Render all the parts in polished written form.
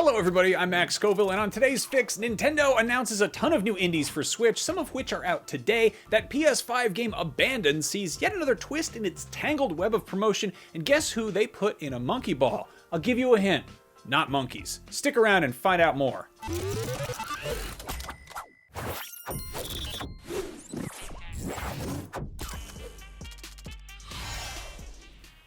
Hello everybody, I'm Max Scoville, and on today's Fix, Nintendo announces a ton of new indies for Switch, some of which are out today. That PS5 game Abandoned sees yet another twist in its tangled web of promotion, and guess who they put in a monkey ball? I'll give you a hint. Not monkeys. Stick around and find out more.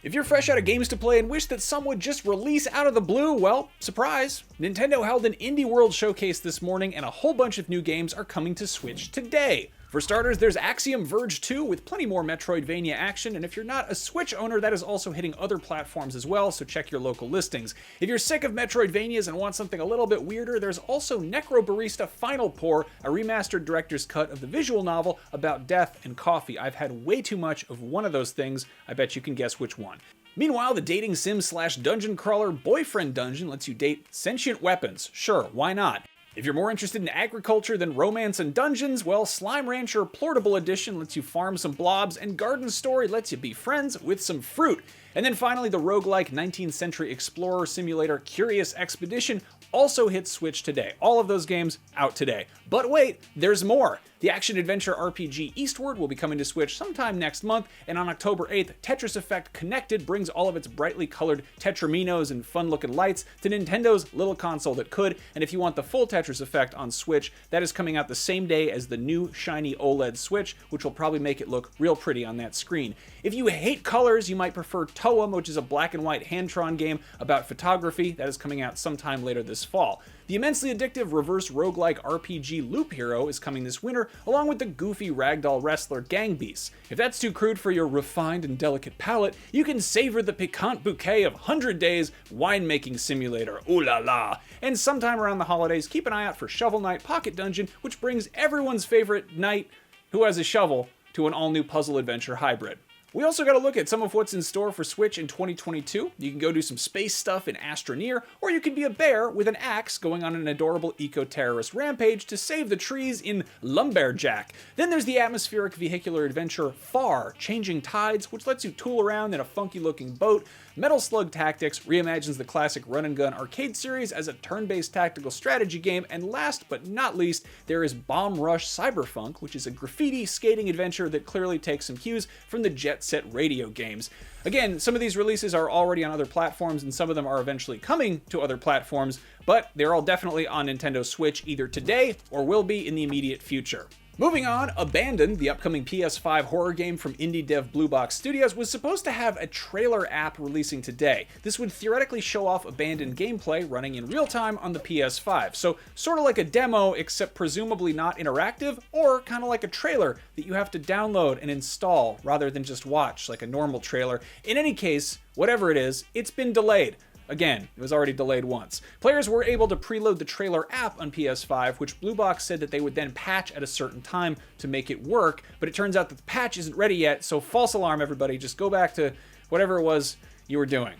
If you're fresh out of games to play and wish that some would just release out of the blue, well, surprise! Nintendo held an Indie World showcase this morning and a whole bunch of new games are coming to Switch today. For starters, there's Axiom Verge 2 with plenty more Metroidvania action, and if you're not a Switch owner, that is also hitting other platforms as well, so check your local listings. If you're sick of Metroidvanias and want something a little bit weirder, there's also Necrobarista Final Pour, a remastered director's cut of the visual novel about death and coffee. I've had way too much of one of those things. I bet you can guess which one. Meanwhile, the dating sim / dungeon crawler Boyfriend Dungeon lets you date sentient weapons. Sure, why not? If you're more interested in agriculture than romance and dungeons, well, Slime Rancher Plortable Edition lets you farm some blobs, and Garden Story lets you be friends with some fruit. And then finally, the roguelike 19th Century Explorer Simulator Curious Expedition also hits Switch today. All of those games out today. But wait, there's more! The action-adventure RPG Eastward will be coming to Switch sometime next month, and on October 8th, Tetris Effect Connected brings all of its brightly colored Tetraminos and fun-looking lights to Nintendo's little console that could, and if you want the full Tetris Effect on Switch, that is coming out the same day as the new shiny OLED Switch, which will probably make it look real pretty on that screen. If you hate colors, you might prefer Toem, which is a black and white hand-drawn game about photography that is coming out sometime later this fall. The immensely addictive reverse roguelike RPG Loop Hero is coming this winter, along with the goofy ragdoll wrestler Gang Beasts. If that's too crude for your refined and delicate palate, you can savor the piquant bouquet of 100 Days winemaking simulator, ooh la la! And sometime around the holidays, keep an eye out for Shovel Knight Pocket Dungeon, which brings everyone's favorite knight who has a shovel to an all-new puzzle adventure hybrid. We also got to look at some of what's in store for Switch in 2022. You can go do some space stuff in Astroneer, or you can be a bear with an axe going on an adorable eco-terrorist rampage to save the trees in Lumberjack. Then there's the atmospheric vehicular adventure Far, Changing Tides, which lets you tool around in a funky-looking boat. Metal Slug Tactics reimagines the classic run-and-gun arcade series as a turn-based tactical strategy game, and last but not least, there is Bomb Rush Cyberfunk, which is a graffiti skating adventure that clearly takes some cues from the Jet Set Radio games. Again, some of these releases are already on other platforms, and some of them are eventually coming to other platforms, but they're all definitely on Nintendo Switch either today or will be in the immediate future. Moving on, Abandoned, the upcoming PS5 horror game from indie dev Blue Box Studios, was supposed to have a trailer app releasing today. This would theoretically show off Abandoned gameplay running in real time on the PS5, so sort of like a demo, except presumably not interactive, or kind of like a trailer that you have to download and install rather than just watch like a normal trailer. In any case, whatever it is, it's been delayed. Again, it was already delayed once. Players were able to preload the trailer app on PS5, which Blue Box said that they would then patch at a certain time to make it work, but it turns out that the patch isn't ready yet, so false alarm everybody, just go back to whatever it was you were doing.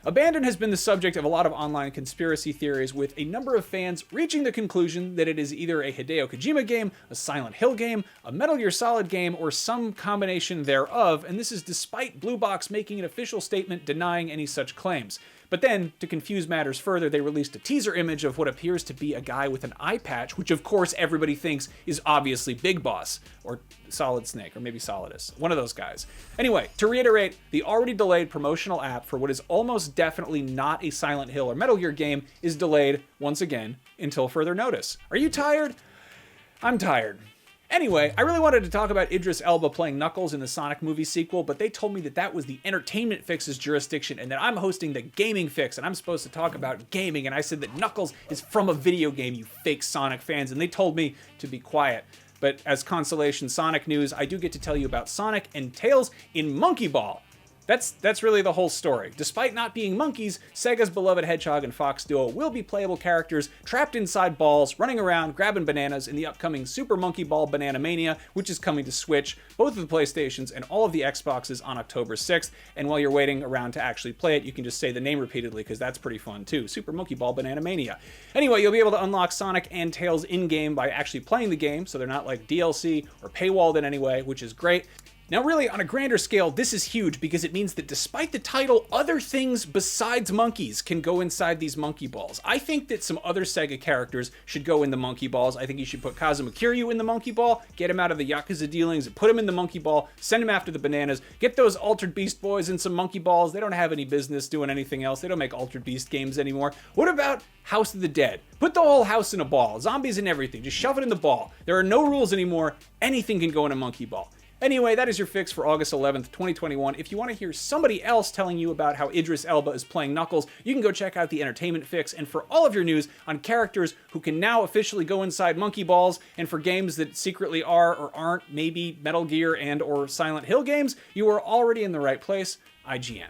Abandoned has been the subject of a lot of online conspiracy theories, with a number of fans reaching the conclusion that it is either a Hideo Kojima game, a Silent Hill game, a Metal Gear Solid game, or some combination thereof, and this is despite Blue Box making an official statement denying any such claims. But then, to confuse matters further, they released a teaser image of what appears to be a guy with an eye patch, which of course everybody thinks is obviously Big Boss, or Solid Snake, or maybe Solidus, one of those guys. Anyway, to reiterate, the already delayed promotional app for what is almost definitely not a Silent Hill or Metal Gear game is delayed, once again, until further notice. Are you tired? I'm tired. Anyway, I really wanted to talk about Idris Elba playing Knuckles in the Sonic movie sequel, but they told me that that was the Entertainment Fix's jurisdiction and that I'm hosting the Gaming Fix and I'm supposed to talk about gaming, and I said that Knuckles is from a video game, you fake Sonic fans, and they told me to be quiet. But as consolation Sonic news, I do get to tell you about Sonic and Tails in Monkey Ball. That's really the whole story. Despite not being monkeys, Sega's beloved Hedgehog and Fox duo will be playable characters trapped inside balls, running around, grabbing bananas in the upcoming Super Monkey Ball Banana Mania, which is coming to Switch, both of the PlayStations, and all of the Xboxes on October 6th. And while you're waiting around to actually play it, you can just say the name repeatedly, because that's pretty fun too. Super Monkey Ball Banana Mania. Anyway, you'll be able to unlock Sonic and Tails in-game by actually playing the game, so they're not like DLC or paywalled in any way, which is great. Now really, on a grander scale, this is huge because it means that despite the title, other things besides monkeys can go inside these monkey balls. I think that some other Sega characters should go in the monkey balls. I think you should put Kazuma Kiryu in the monkey ball, get him out of the Yakuza dealings, and put him in the monkey ball, send him after the bananas, get those Altered Beast boys in some monkey balls. They don't have any business doing anything else. They don't make Altered Beast games anymore. What about House of the Dead? Put the whole house in a ball, zombies and everything. Just shove it in the ball. There are no rules anymore. Anything can go in a monkey ball. Anyway, that is your fix for August 11th, 2021. If you want to hear somebody else telling you about how Idris Elba is playing Knuckles, you can go check out the Entertainment Fix. And for all of your news on characters who can now officially go inside monkey balls, and for games that secretly are or aren't maybe Metal Gear and or Silent Hill games, you are already in the right place. IGN.